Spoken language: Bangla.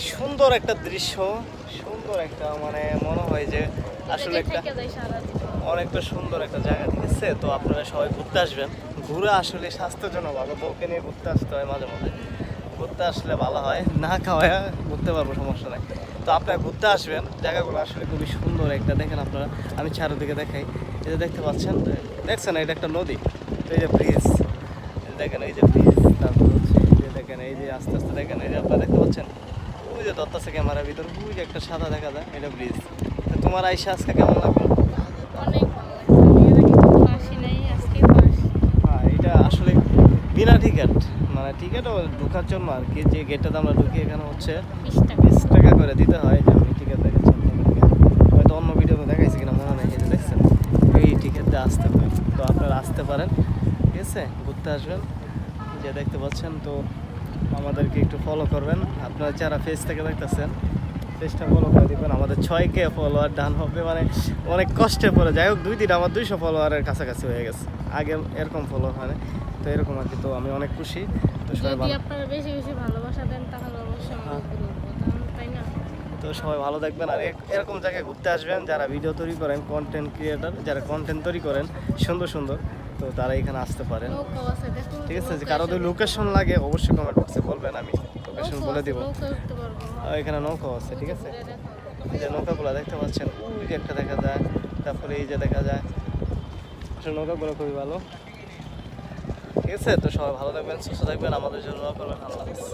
সুন্দর একটা দৃশ্য, সুন্দর একটা মানে মনে হয় যে আসলে একটা অনেকটা সুন্দর একটা জায়গা, ঠিক আছে? তো আপনারা সবাই ঘুরতে আসবেন, ঘুরে আসলে স্বাস্থ্যের জন্য ভালো, বউকে নিয়ে ঘুরতে আসতে হয় মাঝে মাঝে, ঘুরতে আসলে ভালো হয়, না খাওয়ায় ঘুরতে পারবো সমস্যা নাই। তো আপনারা ঘুরতে আসবেন, জায়গাগুলো আসলে খুবই সুন্দর একটা, দেখেন আপনারা, আমি চারদিকে দেখাই, এই যে দেখতে পাচ্ছেন, দেখছেন এটা একটা নদী, তো এই যে ব্রিজ, দেখেন এই যে ব্রিজ, তারপর হচ্ছে এই যে দেখেন এই যে আস্তে আস্তে দেখেন এই যে আপনারা দেখতে পাচ্ছেন, ওই যে দত্তাছে ক্যামেরার ভিতর, ওই যে একটা সাদা দেখা যায়, এটা ব্রিজ। তোমার আইসা আজকে কেমন লাগলো? অনেক ভালো লাগছে। আমি এর আগে কখনো আসি নাই, আজকেই তো আসছি। হ্যাঁ, এটা আসলে বিনা টিকিট, মানে টিকিটও ঢোকার জন্য আর কি, যে গেটটাতে আমরা ঢুকি এখানে হচ্ছে 20 টাকা। 20 টাকা করে দিতে হয়, যে আমি টিকিট দেখাচ্ছি আপনাদেরকে, হয়তো অন্য ভিডিওতে দেখাইছি কিনা মনে নেই, এই যে দেখছেন এই টিকিট দিয়ে আসতে হয়। তো আপনারা আসতে পারেন, ঠিক আছে, ঘুরতে আসবেন, যে দেখতে পাচ্ছেন। তো আমাদেরকে একটু ফলো করবেন, আপনারা যারা ফেস থেকে দেখতেছেন পেজটা ফলো করে দিবেন। আমাদের 6K ফলোয়ার ডান হবে, মানে অনেক কষ্টে পড়ে, যাই হোক 2 দিন আমার 200 ফলোয়ারের কাছাকাছি হয়ে গেছে, আগে এরকম ফলো হয় না, তো এরকম আর কি। তো আমি অনেক খুশি। তো সবাই যদি ভালো, আপনারা বেশি বেশি ভালোবাসা দেন তাহলে অবশ্যই আমরা উপরে উঠবো, তাই না? তো সবাই ভালো থাকবেন। আর এরকম জায়গায় ঘুরতে আসবেন, যারা ভিডিও তৈরি করেন, কন্টেন্ট ক্রিয়েটার, যারা কন্টেন্ট তৈরি করেন সুন্দর সুন্দর, তো তারা এখানে আসতে পারেন, নৌকাও আছে, দেখুন। ঠিক আছে? কারো যদি লোকেশন লাগে অবশ্যই কমেন্ট বক্সে বলবেন, আমি লোকেশন বলে দিব। নৌকা উঠতে পারবো। এখানে নৌকাও আছে, ঠিক আছে? ঘুরে দেখো। এই যে নৌকাগুলো দেখতে পাচ্ছেন, ওই যে একটা দেখা যায়, তারপরে এই যে দেখা যায়, আসলে নৌকাগুলো খুবই ভালো, ঠিক আছে? তো সবাই ভালো থাকবেন, সুস্থ থাকবেন, আমাদের জন্য দোয়া করবেন। আল্লাহ হাফেজ।